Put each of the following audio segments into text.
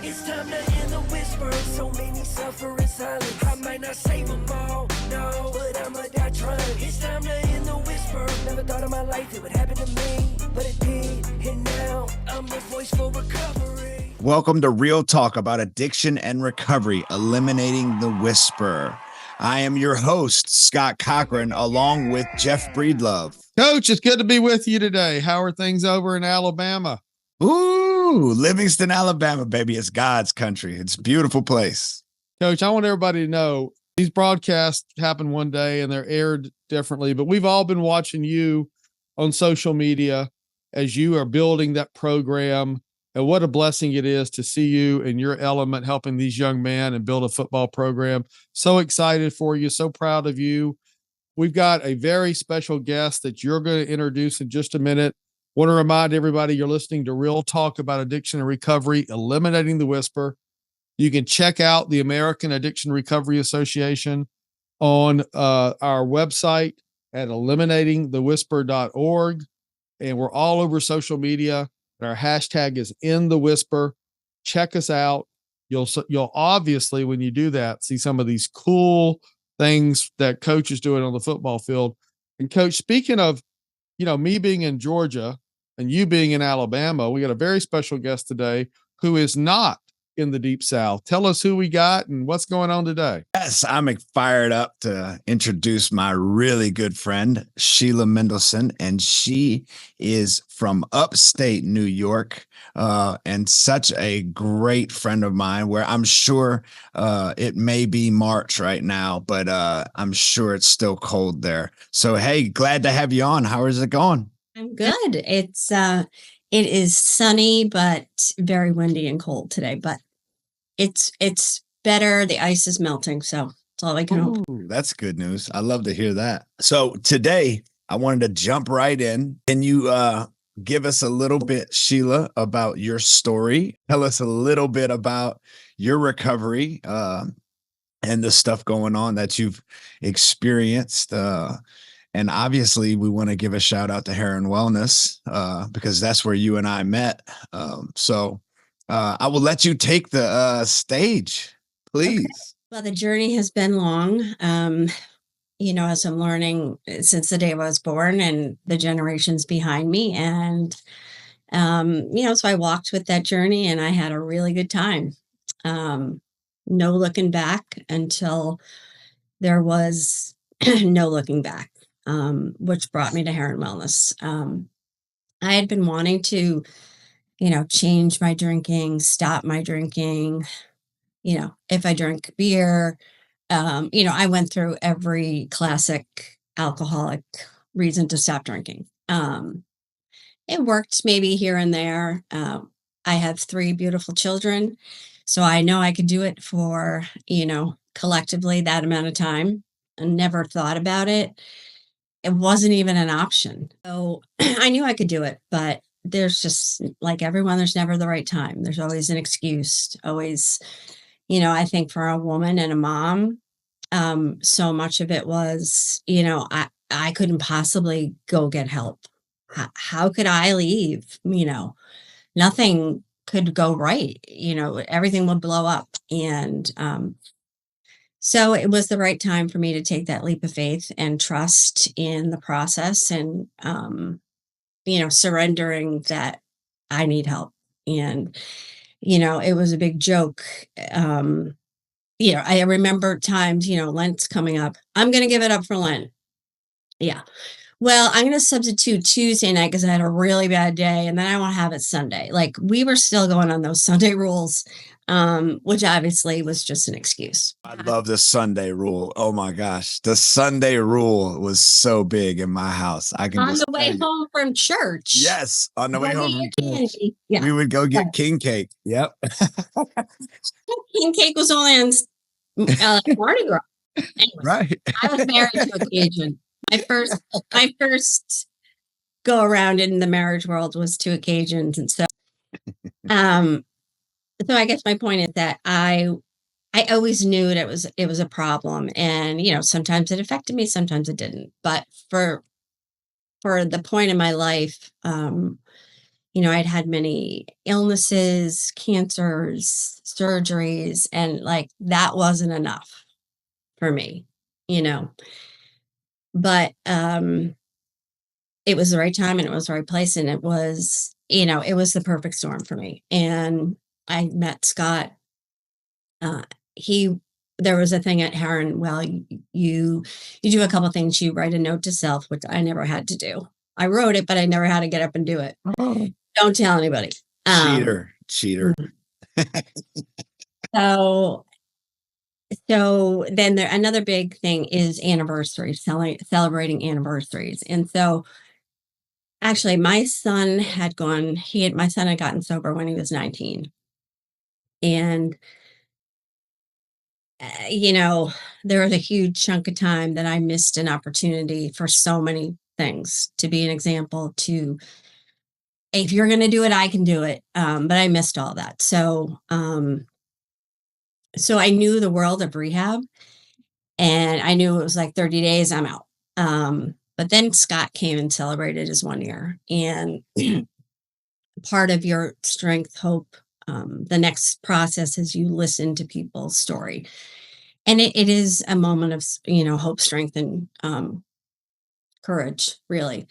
It's time to end the whisper. So many suffer in silence. I might not save them all, no, but I'ma die trying. It's time to end the whisper. Never thought in my life it would happen to me, but it did, and now I'm the voice for recovery. Welcome to Real Talk about addiction and recovery, eliminating the whisper. I am your host, Scott Cochran, along with Jeff Breedlove. Coach, it's good to be with you today. How are things over in Alabama? Ooh, Livingston, Alabama, baby. It's God's country. It's a beautiful place. Coach, I want everybody to know these broadcasts happen one day and they're aired differently, but we've all been watching you on social media as you are building that program. And what a blessing it is to see you in your element, helping these young men and build a football program. So excited for you. So proud of you. We've got a very special guest that you're going to introduce in just a minute. Want to remind everybody you're listening to Real Talk about addiction and recovery, eliminating the whisper. You can check out the American Addiction Recovery Association on our website at eliminatingthewhisper.org. And we're all over social media. And our hashtag is In the Whisper. Check us out. You'll obviously, when you do that, see some of these cool things that Coach is doing on the football field. And Coach, speaking of, me being in Georgia and you being in Alabama, we got a very special guest today who is not in the Deep South. Tell us who we got and what's going on today. Yes, I'm fired up to introduce my really good friend, Sheila Mendelson, and she is from upstate New York, and such a great friend of mine, where I'm sure it may be March right now, but I'm sure it's still cold there. So, hey, glad to have you on. How is it going? I'm good. It is sunny, but very windy and cold today, but it's better. The ice is melting, so that's all I can hope. That's good news. I love to hear that. So today I wanted to jump right in. Can you give us a little bit, Sheila, about your story? Tell us a little bit about your recovery and the stuff going on that you've experienced. And obviously, we want to give a shout out to Heron Wellness because that's where you and I met. So I will let you take the stage, please. Okay. Well, the journey has been long. As I'm learning since the day I was born and the generations behind me. And, so I walked with that journey and I had a really good time. No looking back until there was no looking back. Which brought me to Heron Wellness. I had been wanting to, change my drinking, stop my drinking. If I drank beer, I went through every classic alcoholic reason to stop drinking. It worked maybe here and there. I have 3 beautiful children, so I know I could do it for, collectively that amount of time. I never thought about it. It wasn't even an option. So I knew I could do it, but there's just like everyone, there's never the right time. There's always an excuse, always, I think for a woman and a mom, so much of it was, I couldn't possibly go get help. How could I leave? Nothing could go right. Everything would blow up. And, so it was the right time for me to take that leap of faith and trust in the process and, surrendering that I need help. And, it was a big joke. I remember times, Lent's coming up. I'm going to give it up for Lent. Yeah. Well, I'm going to substitute Tuesday night because I had a really bad day and then I want to have it Sunday. Like we were still going on those Sunday rules, which obviously was just an excuse. I love the Sunday rule. Oh my gosh. The Sunday rule was so big in my house. I can on the way home from church. Yes. On the way home from church. Yeah. We would go get king cake. Yep. King cake was only on Mardi Gras. Anyway, Right. I was married to a Cajun. My first go around in the marriage world was to Cajuns, and so I guess my point is that I always knew that it was a problem, and sometimes it affected me, sometimes it didn't. But for the point in my life, I'd had many illnesses, cancers, surgeries, and like that wasn't enough for me, you know. But it was the right time and it was the right place, and it was, it was the perfect storm for me. And I met Scott. Uh, he There was a thing at Heron. Well, you do a couple things. You write a note to self, which I never had to do. I wrote it, but I never had to get up and do it. Oh, Don't tell anybody. cheater. So then another big thing is anniversaries, celebrating anniversaries. And so actually my son had gotten sober when he was 19. And there was a huge chunk of time that I missed an opportunity for so many things, to be an example, to, if you're going to do it, I can do it. But I missed all that. So I knew the world of rehab, and I knew it was like 30 days, I'm out. But then Scott came and celebrated his 1 year, and part of your strength, hope, the next process is you listen to people's story. And it is a moment of, hope, strength, and courage, really.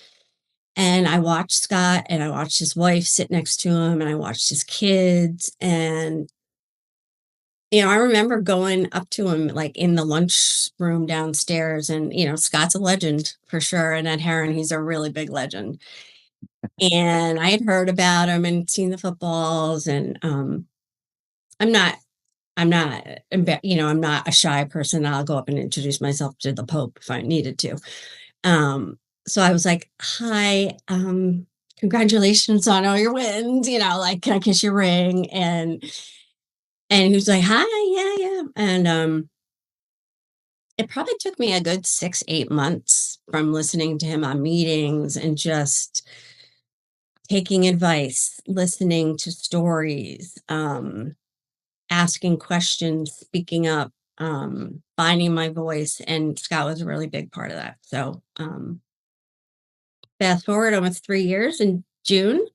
And I watched Scott, and I watched his wife sit next to him, and I watched his kids. And, I remember going up to him like in the lunch room downstairs, and, Scott's a legend for sure. And at Heron, he's a really big legend. And I had heard about him and seen the footballs. And I'm not, I'm not, I'm not a shy person. I'll go up and introduce myself to the Pope if I needed to. So I was like, "Hi, congratulations on all your wins. Like, can I kiss your ring?" And he was like, "Hi, yeah, yeah." And it probably took me a good 6, 8 months from listening to him on meetings and just taking advice, listening to stories, asking questions, speaking up, finding my voice. And Scott was a really big part of that. So fast forward almost 3 years in June.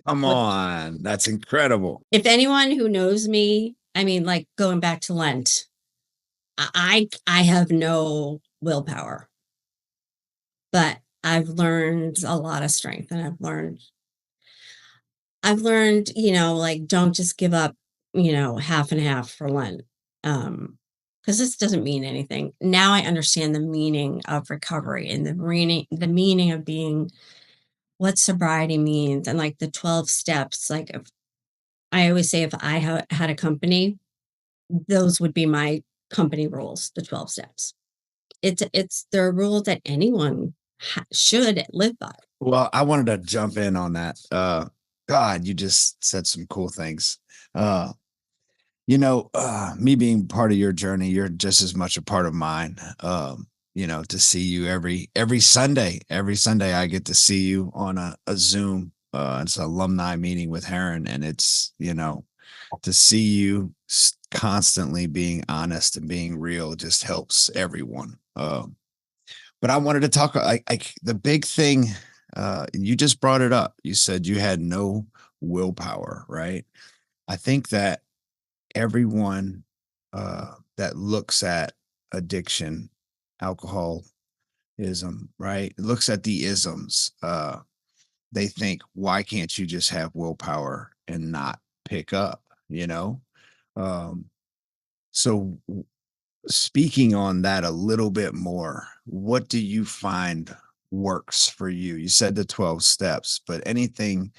Come on. That's incredible. If anyone who knows me, I mean, like going back to Lent, I have no willpower, but I've learned a lot of strength, and I've learned, like, don't just give up, half and half for Lent. Because this doesn't mean anything. Now I understand the meaning of recovery, and the meaning of being, what sobriety means, and like the 12 steps. Like, if I always say, if I had a company, those would be my company rules, the 12 steps. They're rules that anyone should live by. Well, I wanted to jump in on that. God, you just said some cool things. Uh, Me being part of your journey, you're just as much a part of mine. To see you every Sunday. Every Sunday I get to see you on a Zoom. It's an alumni meeting with Heron, and it's, to see you constantly being honest and being real just helps everyone. But I wanted to talk like the big thing. You just brought it up. You said you had no willpower, right? I think that everyone that looks at addiction, alcoholism, right, looks at the isms. They think, why can't you just have willpower and not pick up? Um, so speaking on that a little bit more, what do you find works for you? You said the 12 steps, but anything,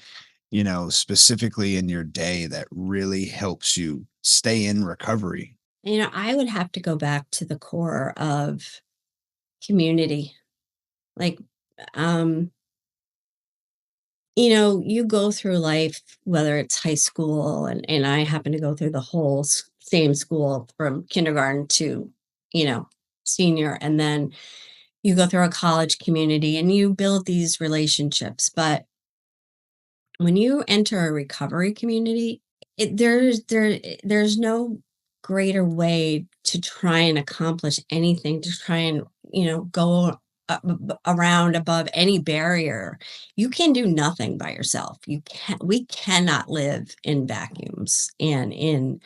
specifically in your day that really helps you stay in recovery? I would have to go back to the core of community. Like, um, you go through life, whether it's high school, and I happen to go through the whole same school from kindergarten to, you know, senior. And then you go through a college community and you build these relationships. But when you enter a recovery community, there's no greater way to try and accomplish anything, to try and, go around above any barrier. You can do nothing by yourself. We cannot live in vacuums and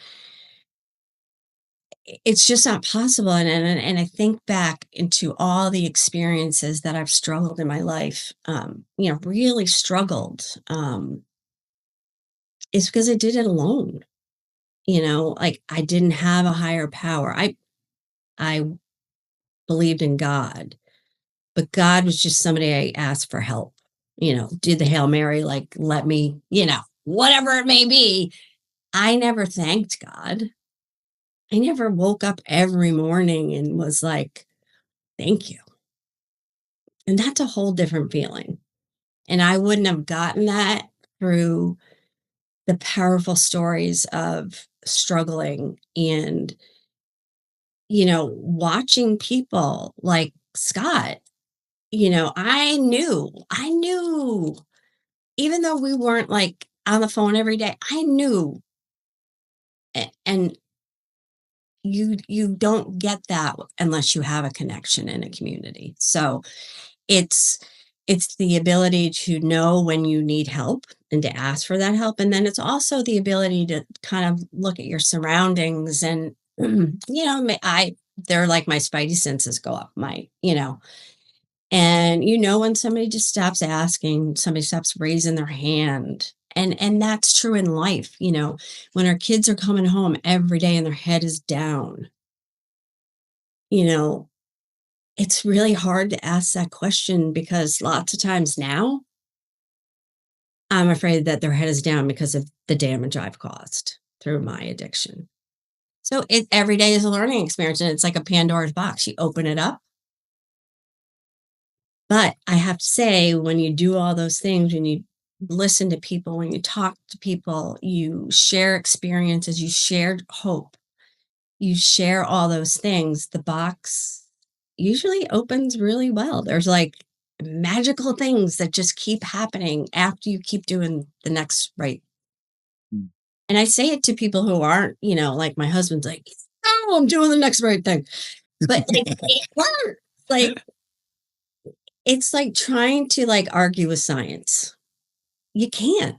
it's just not possible. And I think back into all the experiences that I've struggled in my life, really struggled. It's because I did it alone. Like I didn't have a higher power. I believed in God, but God was just somebody I asked for help. Did the Hail Mary, like, let me, whatever it may be. I never thanked God. I never woke up every morning and was like, thank you. And that's a whole different feeling. And I wouldn't have gotten that through the powerful stories of struggling and, watching people like Scott. I knew, even though we weren't like on the phone every day, I knew. And you don't get that unless you have a connection in a community. So it's it's the ability to know when you need help and to ask for that help, and then it's also the ability to kind of look at your surroundings and I they're like my spidey senses go up, and when somebody just stops asking, somebody stops raising their hand. And that's true in life, when our kids are coming home every day and their head is down, you know it's really hard to ask that question because lots of times now I'm afraid that their head is down because of the damage I've caused through my addiction. So every day is a learning experience and it's like a Pandora's box. You open it up. But I have to say, when you do all those things, when you listen to people, when you talk to people, you share experiences, you share hope, you share all those things, the box usually opens really well. There's like magical things that just keep happening after you keep doing the next right. Mm. And I say it to people who aren't, like my husband's like, oh, I'm doing the next right thing. But like, it works. Like, it's like trying to like argue with science. You can't.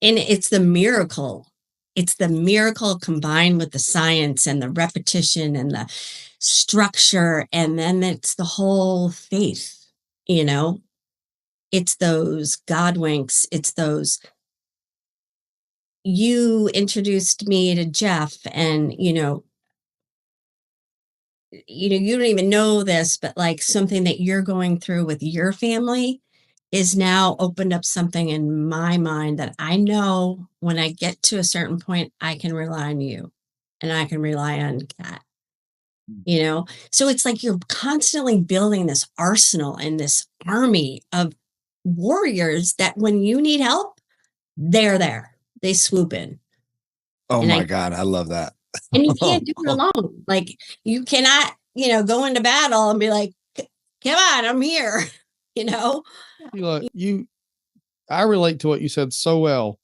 And it's the miracle. It's the miracle combined with the science and the repetition and the structure. And then it's the whole faith, you know? It's those God winks. It's those. You introduced me to Jeff, and you don't even know this, but like something that you're going through with your family is now opened up something in my mind that I know when I get to a certain point, I can rely on you and I can rely on Kat, So it's like you're constantly building this arsenal and this army of warriors that when you need help, they're there. They swoop in. Oh And my God, I love that. and you can't do it alone. Like you cannot, go into battle and be like, come on, I'm here, you know? Look, I relate to what you said so well.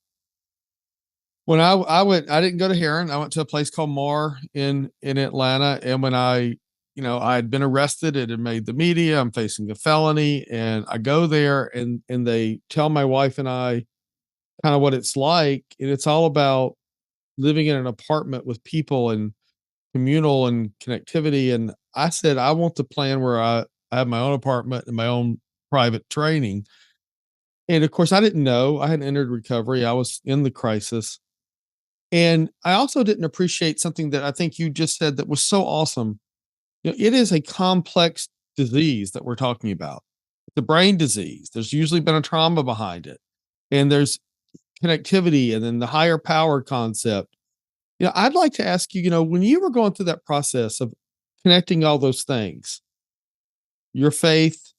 When I didn't go to Heron. I went to a place called Mar in Atlanta. And when I had been arrested, it had made the media, I'm facing a felony, and I go there and they tell my wife and I kind of what it's like. And it's all about living in an apartment with people and communal and connectivity. And I said, I want the plan where I have my own apartment and my own private training. And of course, I didn't know. I hadn't entered recovery. I was in the crisis. And I also didn't appreciate something that I think you just said that was so awesome. It is a complex disease that we're talking about. It's a brain disease. There's usually been a trauma behind it. And there's connectivity and then the higher power concept. I'd like to ask you, when you were going through that process of connecting all those things, your faith,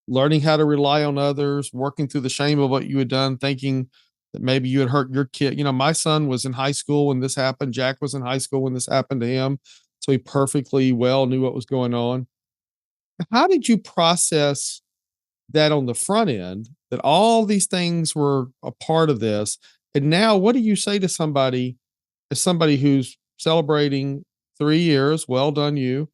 learning how to rely on others, working through the shame of what you had done, thinking that maybe you had hurt your kid. My son was in high school when this happened. Jack was in high school when this happened to him. So he perfectly well knew what was going on. How did you process that on the front end, that all these things were a part of this? And now what do you say to somebody, as somebody who's celebrating 3 years? Well done, you.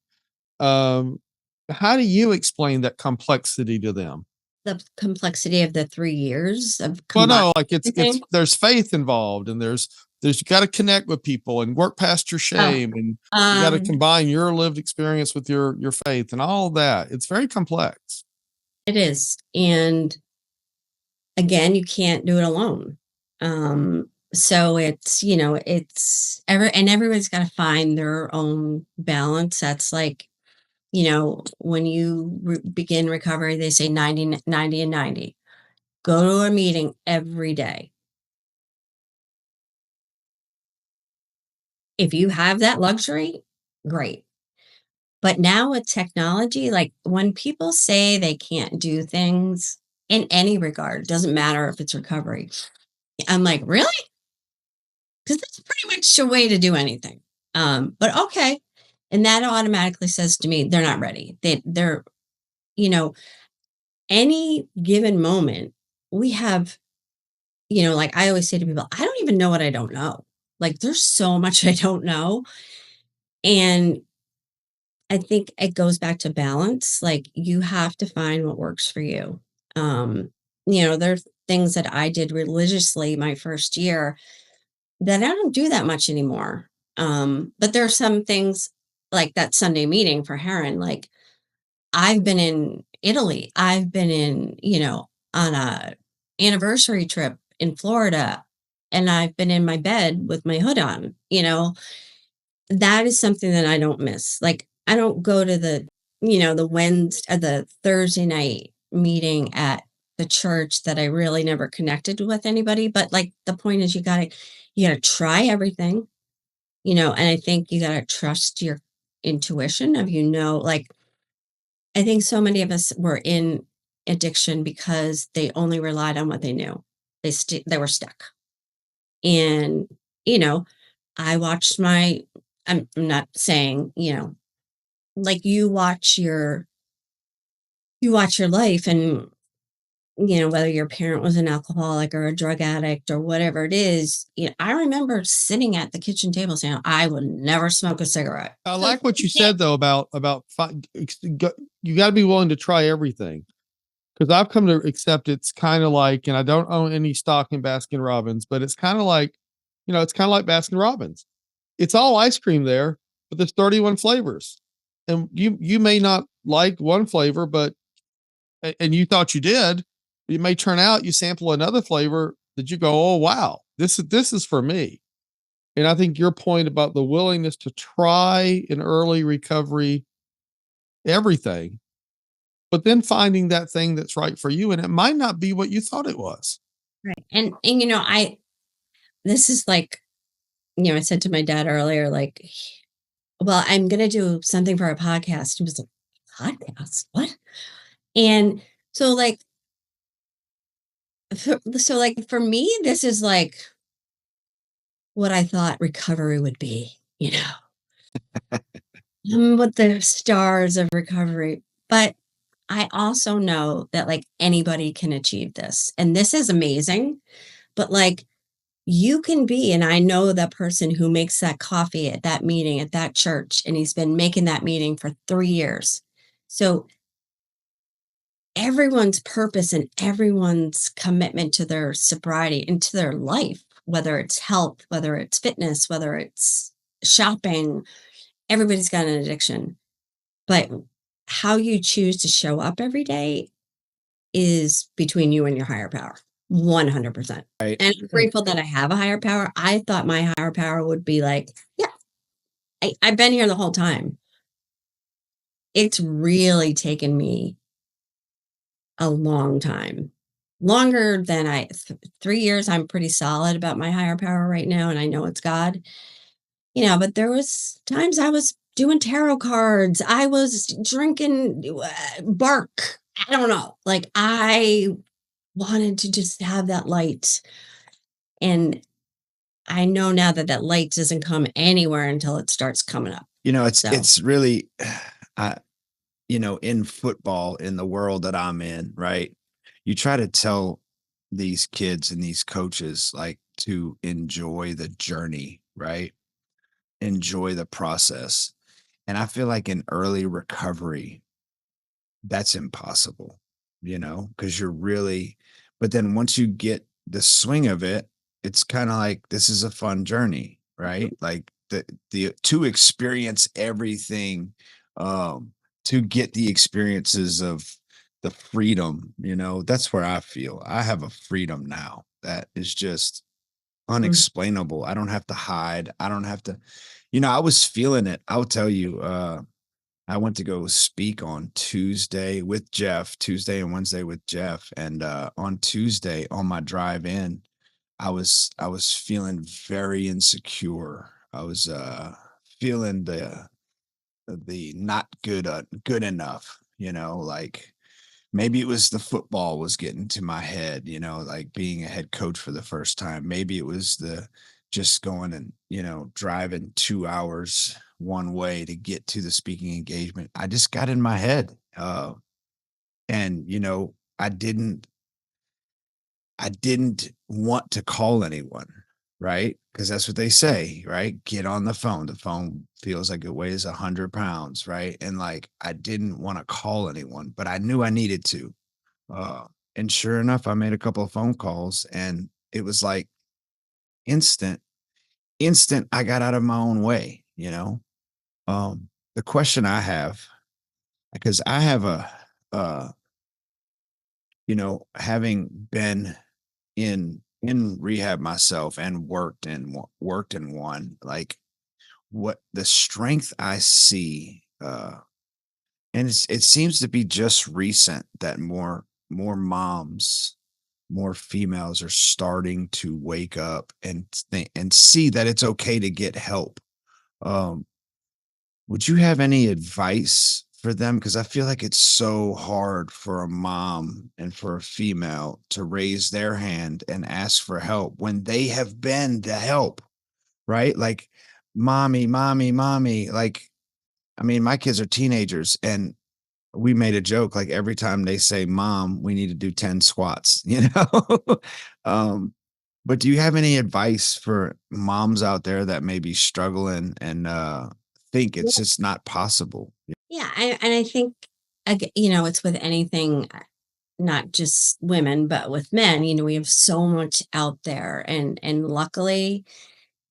How do you explain that complexity to them? The complexity of the 3 years of Well, combining no, like it's everything. there's faith involved, and there's you got to connect with people and work past your Oh, shame, and you got to um, combine your lived experience with your faith and all that. It's very complex. it is, and again, you can't do it alone. So it's, everybody's got to find their own balance. That's like, when you begin recovery, they say 90, 90, and 90. Go to a meeting every day. If you have that luxury, great. But now with technology, like when people say they can't do things in any regard, doesn't matter if it's recovery. I'm like, really? Because that's pretty much a way to do anything. But okay. And that automatically says to me, they're not ready. They're, you know, any given moment, we have, like I always say to people, I don't even know what I don't know. Like there's so much I don't know. And I think it goes back to balance. Like you have to find what works for you. Um, there's things that I did religiously my first year that I don't do that much anymore. But there are some things like that Sunday meeting for Heron. Like I've been in Italy. I've been in, on a anniversary trip in Florida, and I've been in my bed with my hood on, that is something that I don't miss. Like I don't go to the Wednesday, the Thursday night meeting at the church that I really never connected with anybody. But like the point is you gotta try everything, and I think you gotta trust your intuition of, like I think so many of us were in addiction because they only relied on what they knew. They were stuck. And, you know, I watched I'm not saying, like you watch your life and, whether your parent was an alcoholic or a drug addict or whatever it is, I remember sitting at the kitchen table saying, I would never smoke a cigarette. I So like what you yeah, said though you got to be willing to try everything. Because I've come to accept it's kind of like, and I don't own any stock in Baskin Robbins, but it's kind of like, it's kind of like Baskin Robbins. It's all ice cream there, but there's 31 flavors, and you may not like one flavor, but and you thought you did. It may turn out you sample another flavor that you go, oh wow, this is for me. And I think your point about the willingness to try in early recovery everything, but then finding that thing that's right for you, and it might not be what you thought it was. right. And this is like, I said to my dad earlier, like, well, I'm gonna do something for a podcast. He was like, podcast? What? And so like for me, this is like what I thought recovery would be, what the stars of recovery. But I also know that like anybody can achieve this. And this is amazing. But like you can be, and I know that person who makes that coffee at that meeting at that church, and he's been making that meeting for 3 years. So everyone's purpose and everyone's commitment to their sobriety and to their life, whether it's health, whether it's fitness, whether it's shopping, everybody's got an addiction. But how you choose to show up every day is between you and your higher power. 100%. Right. And I'm grateful that I have a higher power. I thought my higher power would be like, yeah, I've been here the whole time. It's really taken me a long time. Longer than 3 years. I'm pretty solid about my higher power right now, and I know it's God. But there was times I was doing tarot cards. I was drinking bark. I don't know. Like I wanted to just have that light. And I know now that that light doesn't come anywhere until it starts coming up. It's So it's really I in football, in the world that I'm in, right? You try to tell these kids and these coaches like to enjoy the journey, right? Enjoy the process. And I feel like in early recovery, that's impossible, because you're really, but then once you get the swing of it, it's kind of like this is a fun journey, right? Like the to experience everything, um, to get the experiences of the freedom, that's where I feel I have a freedom now that is just Mm. unexplainable. I don't have to hide. I don't have to, I was feeling it. I'll tell you, I went to go speak on Tuesday and Wednesday with Jeff. And on Tuesday on my drive in, I was feeling very insecure. I was feeling the not good enough, like maybe it was the football was getting to my head, like being a head coach for the first time. Maybe it was the just going and, driving 2 hours one way to get to the speaking engagement. I just got in my head. And, I didn't want to call anyone, right? Because that's what they say, right? Get on the phone. The phone feels like it weighs 100 pounds, right? And like I didn't want to call anyone, but I knew I needed to. Uh, and sure enough, I made a couple of phone calls and it was like instant, I got out of my own way. The question I have, because I have uh, having been in rehab myself and worked in one, like what the strength I see, and it seems to be just recent that more moms, more females are starting to wake up and think and see that it's okay to get help. Um, would you have any advice for them? Because I feel like it's so hard for a mom and for a female to raise their hand and ask for help when they have been the help, right? Like, mommy, mommy, mommy. Like, I mean, my kids are teenagers and we made a joke like every time they say mom, we need to do 10 squats. um, but do you have any advice for moms out there that may be struggling and think it's just not possible? Yeah, and I think it's with anything, not just women, but with men. We have so much out there, and luckily,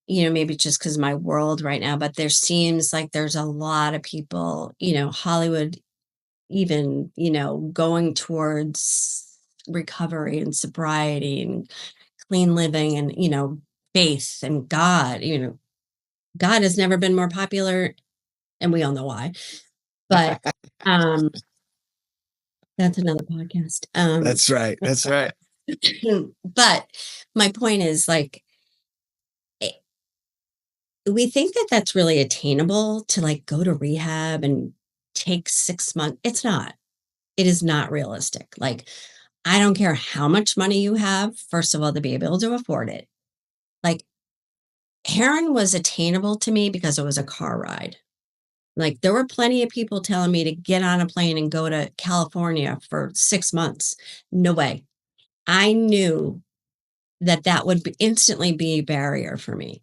maybe just because my world right now, but there seems like there's a lot of people, Hollywood, even going towards recovery and sobriety and clean living and faith and God. God has never been more popular, and we all know why. But um that's another podcast. That's right. That's right. But my point is, like, eh, we think that that's really attainable to like go to rehab and take 6 months. It's not. It is not realistic. Like, I don't care how much money you have, first of all, to be able to afford it. Like, heroin was attainable to me because it was a car ride. Like, there were plenty of people telling me to get on a plane and go to California for 6 months. No way. I knew that that would instantly be a barrier for me.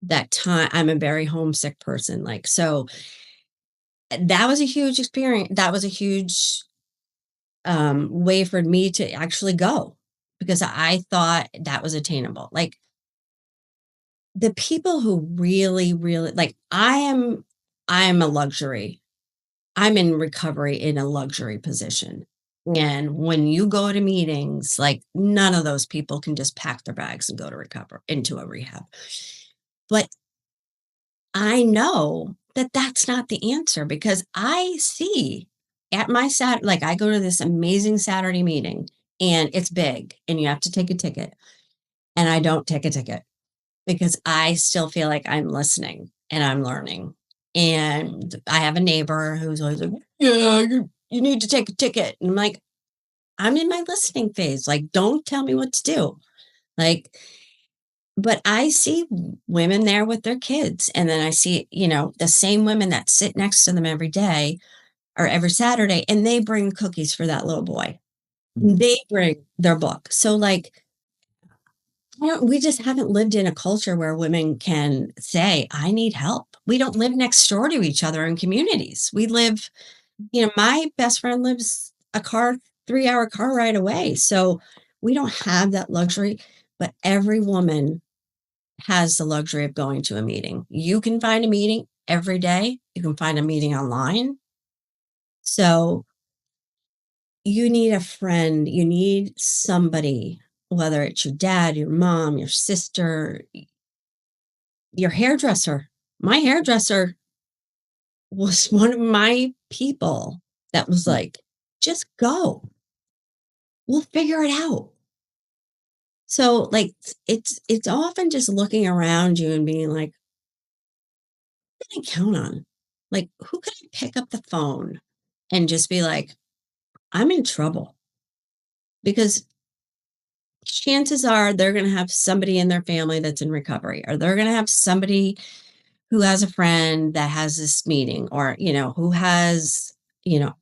That time, I'm a very homesick person. Like, so that was a huge experience. That was a huge way for me to actually go because I thought that was attainable. Like, the people who really, really like, I'm a luxury. I'm in recovery in a luxury position. And when you go to meetings, like, none of those people can just pack their bags and go to recover into a rehab. But I know that that's not the answer because I see at my like, I go to this amazing Saturday meeting and it's big and you have to take a ticket. And I don't take a ticket because I still feel like I'm listening and I'm learning. And I have a neighbor who's always like, yeah, you need to take a ticket. And I'm like, I'm in my listening phase. Like, don't tell me what to do. Like, but I see women there with their kids. And then I see, the same women that sit next to them every day or every Saturday, and they bring cookies for that little boy. They bring their book. So, like, we just haven't lived in a culture where women can say, I need help. We don't live next door to each other in communities. We live my best friend lives a 3-hour car ride away. So we don't have that luxury, but every woman has the luxury of going to a meeting. You can find a meeting every day. You can find a meeting online. So you need a friend, you need somebody, whether it's your dad, your mom, your sister, your hairdresser. My hairdresser was one of my people that was like, just go. We'll figure it out. So like it's often just looking around you and being like, who can I count on? Like, who can I pick up the phone and just be like, I'm in trouble? Because chances are they're going to have somebody in their family that's in recovery, or they're going to have somebody who has a friend that has this meeting, or, who has, you know,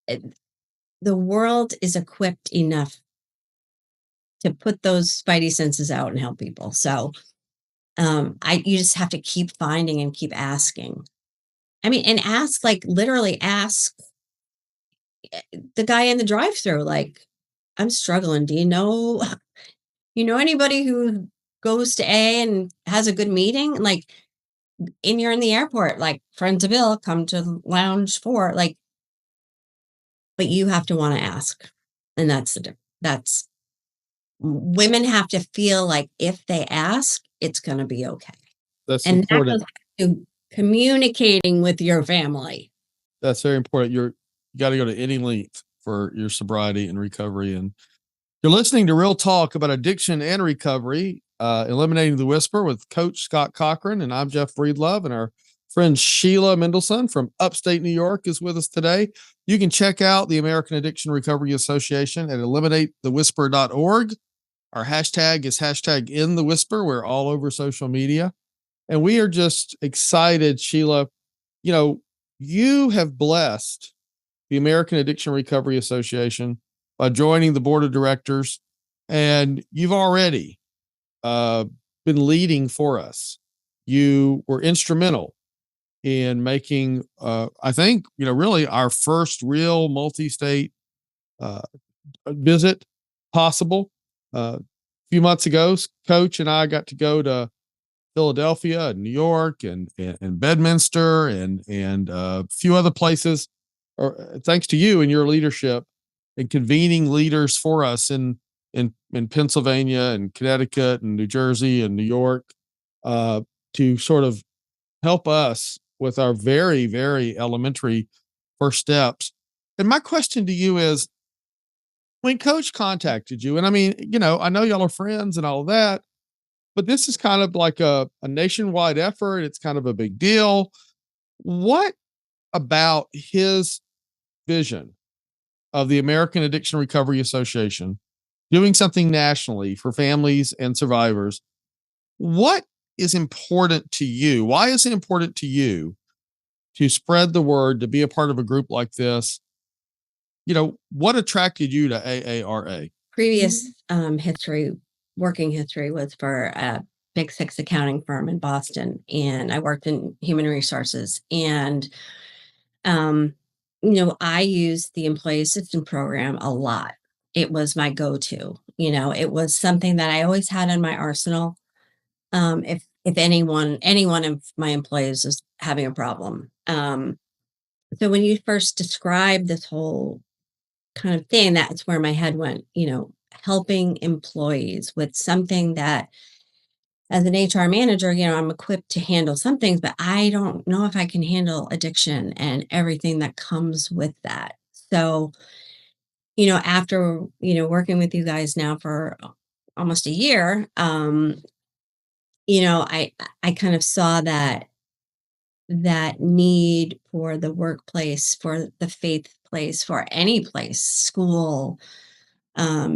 it- the world is equipped enough to put those spidey senses out and help people. So, you just have to keep finding and keep asking. I mean, and ask, like literally ask the guy in the drive-through, like, I'm struggling. Do you know, anybody who goes to A and has a good meeting? Like, and you're in the airport, like, friends of Bill, come to lounge 4, like, but you have to want to ask. And that's women have to feel like if they ask, it's going to be okay. That's And that goes important. back to communicating with your family. That's very important. You got to go to any length for your sobriety and recovery. And you're listening to Real Talk about addiction and recovery, eliminating the whisper with Coach Scott Cochran. And I'm Jeff Breedlove, and our friend Sheila Mendelson from upstate New York is with us today. You can check out the American Addiction Recovery Association at eliminatethewhisper.org. Our hashtag is hashtag in the whisper. We're all over social media. And we are just excited, Sheila. You have blessed the American Addiction Recovery Association by joining the board of directors, and you've already been leading for us. You were instrumental in making, I think, really our first real multi-state visit possible. A few months ago, Coach and I got to go to Philadelphia and New York and Bedminster and a few other places, or thanks to you and your leadership and convening leaders for us in Pennsylvania and Connecticut and New Jersey and New York, to sort of help us with our very, very elementary first steps. And my question to you is, when Coach contacted you, and I mean, I know y'all are friends and all of that, but this is kind of like a nationwide effort. It's kind of a big deal. What about his vision of the American Addiction Recovery Association doing something nationally for families and survivors? What is important to you? Why is it important to you to spread the word, to be a part of a group like this? What attracted you to AARA? Previous working history was for a Big Six accounting firm in Boston, and I worked in human resources. And I used the employee assistance program a lot. It was my go-to. It was something that I always had in my arsenal. If any one of my employees was having a problem. So when you first described this whole kind of thing, that's where my head went, helping employees with something that, as an HR manager, I'm equipped to handle some things, but I don't know if I can handle addiction and everything that comes with that. So, after, working with you guys now for almost a year, I kind of saw that need for the workplace, for the faith place, for any place, school,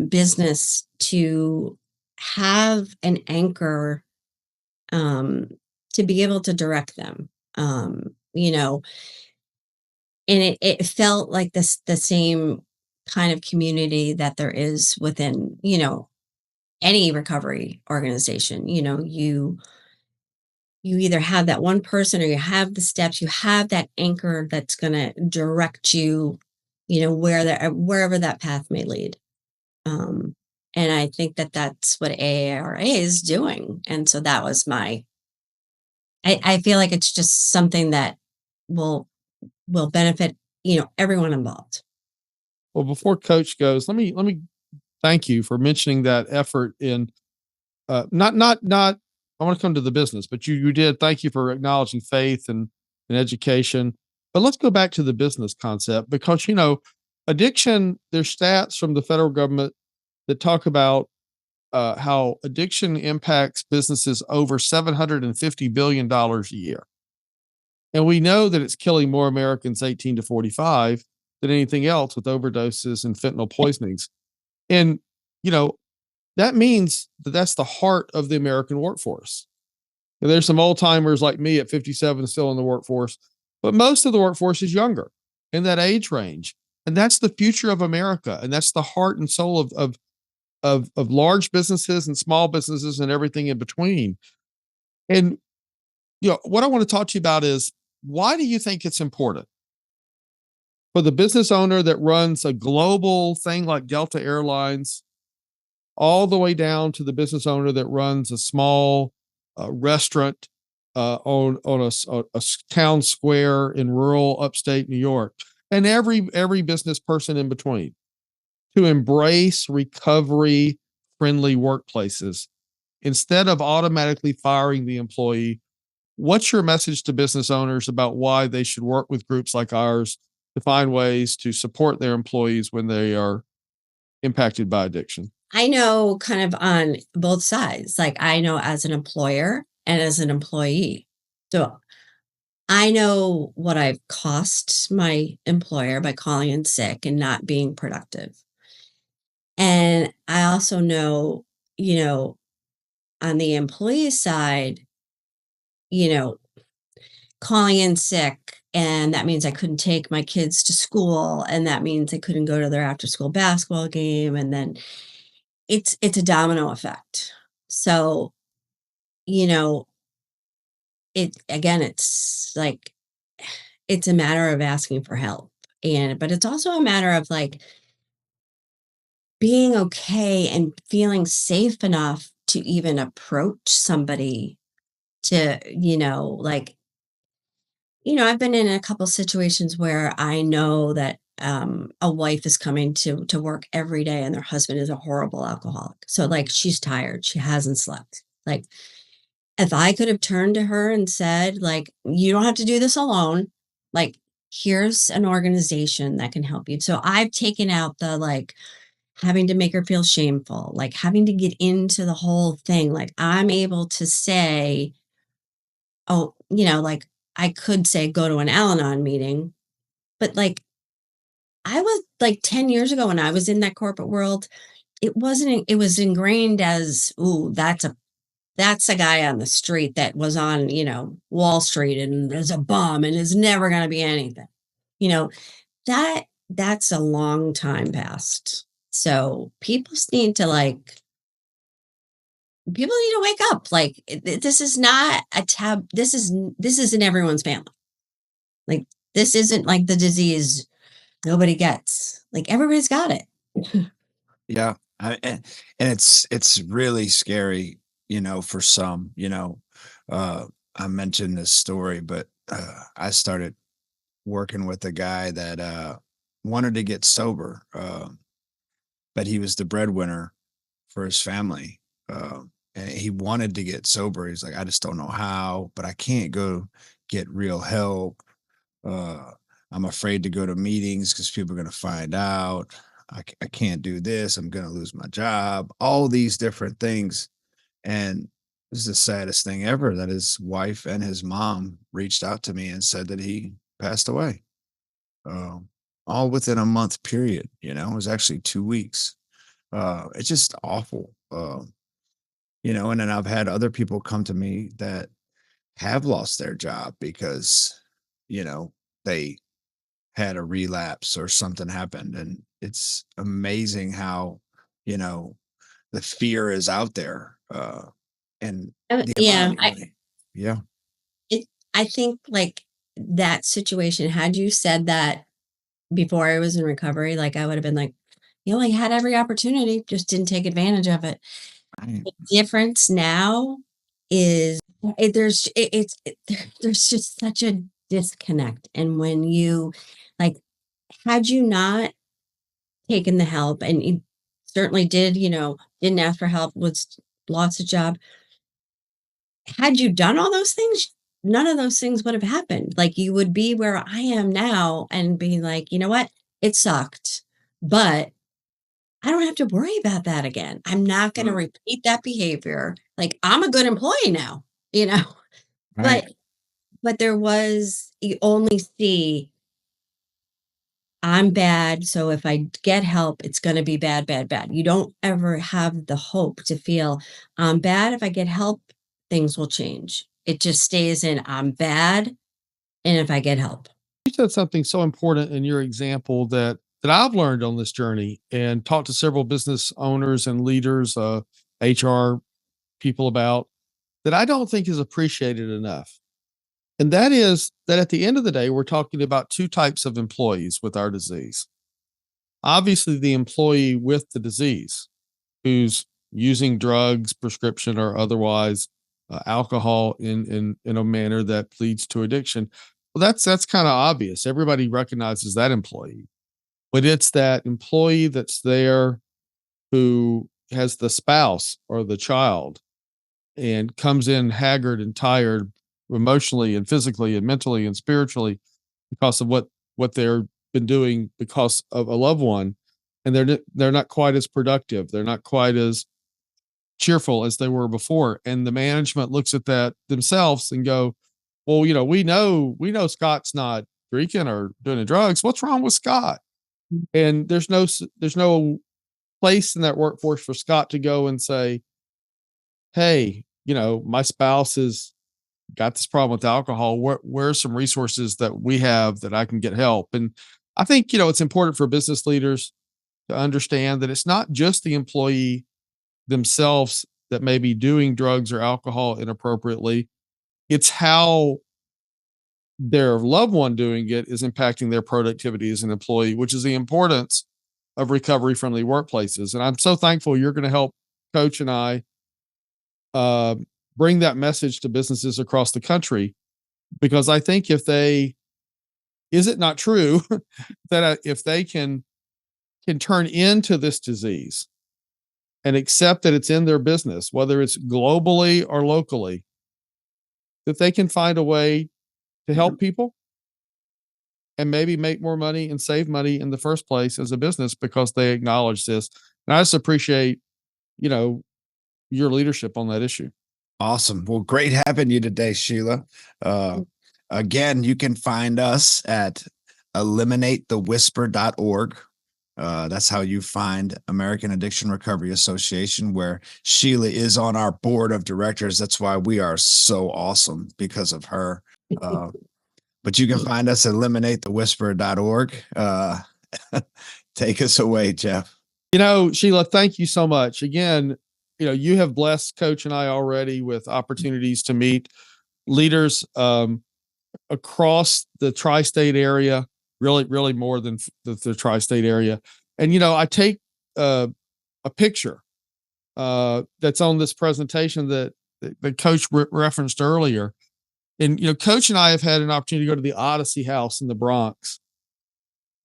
business, to have an anchor, um, to be able to direct them. And it felt like the same kind of community that there is within, any recovery organization. you either have that one person or you have the steps, you have that anchor that's going to direct you, wherever that path may lead. Um, and I think that that's what AARA is doing. And so that was I feel like it's just something that will benefit, everyone involved. Well, before Coach goes, let me thank you for mentioning that effort in not I want to come to the business, but you did. Thank you for acknowledging faith and education. But let's go back to the business concept, because addiction, there's stats from the federal government that talk about how addiction impacts businesses over $750 billion a year. And we know that it's killing more Americans 18 to 45 than anything else, with overdoses and fentanyl poisonings. And, that means that that's the heart of the American workforce. And there's some old timers like me at 57 still in the workforce, but most of the workforce is younger, in that age range. And that's the future of America. And that's the heart and soul of large businesses and small businesses and everything in between. And, what I want to talk to you about is, why do you think it's important for the business owner that runs a global thing like Delta Airlines, all the way down to the business owner that runs a small restaurant on a town square in rural upstate New York, and every business person in between, to embrace recovery friendly workplaces instead of automatically firing the employee? What's your message to business owners about why they should work with groups like ours to find ways to support their employees when they are impacted by addiction? I know kind of on both sides. Like, I know as an employer and as an employee. So I know what I've cost my employer by calling in sick and not being productive. And I also know, you know, on the employee side, you know, calling in sick, and that means I couldn't take my kids to school, and that means they couldn't go to their after school basketball game, and then it's a domino effect. So, you know, it's like, it's a matter of asking for help. But it's also a matter of like being okay and feeling safe enough to even approach somebody to, I've been in a couple situations where I know that a wife is coming to work every day and their husband is a horrible alcoholic. So like, she's tired, she hasn't slept. Like, if I could have turned to her and said, like, you don't have to do this alone. Like, here's an organization that can help you. So I've taken out the like having to make her feel shameful, like having to get into the whole thing. Like, I'm able to say, oh, like, I could say go to an Al-Anon meeting, but like, I was like 10 years ago when I was in that corporate world, it was ingrained as, ooh, that's a guy on the street that was on, Wall Street and is a bum and is never going to be anything. You know, that's a long time past. So people need to wake up. Like, this is not a tab. This isn't everyone's family. Like, this isn't like the disease nobody gets. Like, everybody's got it. Yeah. And it's really scary, for some, I mentioned this story, but I started working with a guy that wanted to get sober, but he was the breadwinner for his family. And he wanted to get sober. He's like, I just don't know how, but I can't go get real help. I'm afraid to go to meetings because people are going to find out. I can't do this. I'm going to lose my job. All these different things. And this is the saddest thing ever, that his wife and his mom reached out to me and said that he passed away. All within a month period. It was actually 2 weeks. It's just awful. And then I've had other people come to me that have lost their job because, they had a relapse or something happened. And it's amazing how, the fear is out there. And the amount Yeah, of money. Yeah. I think like that situation, had you said that before I was in recovery, like I would have been like, you know, I had every opportunity, just didn't take advantage of it. Right. The difference now is there's just such a disconnect. And when you like, had you not taken the help, and you certainly did, you know, didn't ask for help, was lost a job. Had you done all those things, none of those things would have happened. Like you would be where I am now and being like, you know what? It sucked, but I don't have to worry about that again. I'm not going to Mm. repeat that behavior. Like I'm a good employee now, you know. Right. But there was, you only see I'm bad, so if I get help, it's going to be bad, bad, bad. You don't ever have the hope to feel I'm bad. If I get help, things will change. It just stays in I'm bad, and if I get help. You said something so important in your example that I've learned on this journey and talked to several business owners and leaders, HR people about, that I don't think is appreciated enough. And that is that at the end of the day, we're talking about two types of employees with our disease. Obviously, the employee with the disease who's using drugs, prescription or otherwise, alcohol in a manner that leads to addiction. Well, that's kind of obvious. Everybody recognizes that employee, but it's that employee that's there who has the spouse or the child and comes in haggard and tired emotionally and physically and mentally and spiritually because of what they're been doing because of a loved one, and they're not quite as productive, they're not quite as cheerful as they were before, and the management looks at that themselves and go, well, you know, we know Scott's not drinking or doing the drugs, what's wrong with Scott? And there's no place in that workforce for Scott to go and say, hey, you know, my spouse has got this problem with alcohol. Where are some resources that we have that I can get help? And I think, you know, it's important for business leaders to understand that it's not just the employee themselves that may be doing drugs or alcohol inappropriately. It's how their loved one doing it is impacting their productivity as an employee, which is the importance of recovery friendly workplaces. And I'm so thankful you're going to help Coach and I uh, bring that message to businesses across the country, because I think is it not true that if they can turn into this disease and accept that it's in their business, whether it's globally or locally, that they can find a way to help people and maybe make more money and save money in the first place as a business because they acknowledge this. And I just appreciate, you know, your leadership on that issue. Awesome. Well, great having you today, Sheila. Uh, Again, you can find us at eliminatethewhisper.org. That's how you find American Addiction Recovery Association, where Sheila is on our board of directors. That's why we are so awesome, because of her. But you can find us at eliminatethewhisper.org. Take us away, Jeff. You know, Sheila, thank you so much. Again, you know, you have blessed Coach and I already with opportunities to meet leaders across the tri-state area, really more than the tri-state area. And, you know, I take a picture that's on this presentation that Coach referenced earlier. And, you know, Coach and I have had an opportunity to go to the Odyssey House in the Bronx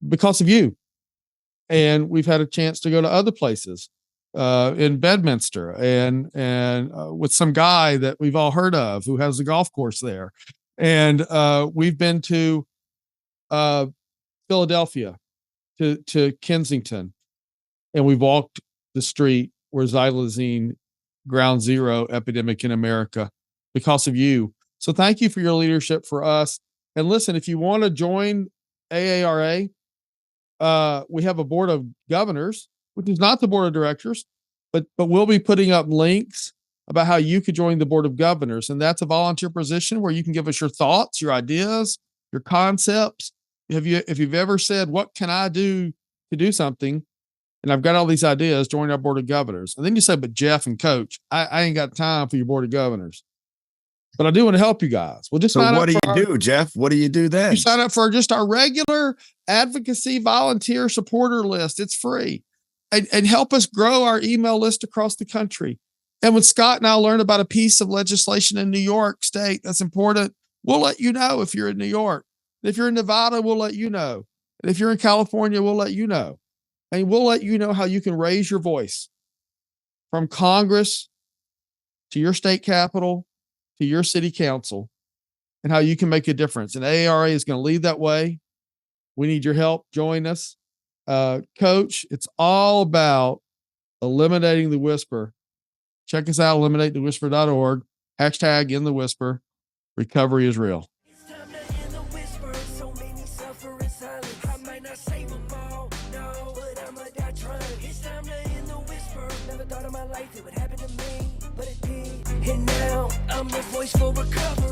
because of you. And we've had a chance to go to other places in Bedminster and with some guy that we've all heard of who has a golf course there. And we've been to Philadelphia, to Kensington, and we've walked the street where xylazine ground zero epidemic in America because of you. So thank you for your leadership for us. And listen, if you want to join AARA, we have a board of governors, which is not the board of directors, but we'll be putting up links about how you could join the board of governors. And that's a volunteer position where you can give us your thoughts, your ideas, your concepts. If you've ever said, what can I do to do something? And I've got all these ideas, join our board of governors. And then you say, but Jeff and Coach, I ain't got time for your board of governors. but I do want to help you guys. Well, just So sign what up do you do, Jeff? What do you do then? You sign up for just our regular advocacy volunteer supporter list. It's free. And help us grow our email list across the country. And when Scott and I learn about a piece of legislation in New York State that's important, we'll let you know if you're in New York. If you're in Nevada, we'll let you know. And if you're in California, we'll let you know. And we'll let you know how you can raise your voice from Congress to your state capitol to your city council, and how you can make a difference. And AARA is going to lead that way. We need your help. Join us. Coach, it's all about eliminating the whisper. Check us out, eliminatethewhisper.org. Hashtag in the whisper. Recovery is real. It's time to end the whisper. So many suffer in silence. I might not save them all, no, but I'ma die trying. It's time to end the whisper. Never thought in my life it would happen to me, but it did. And now I'm the voice for recovery.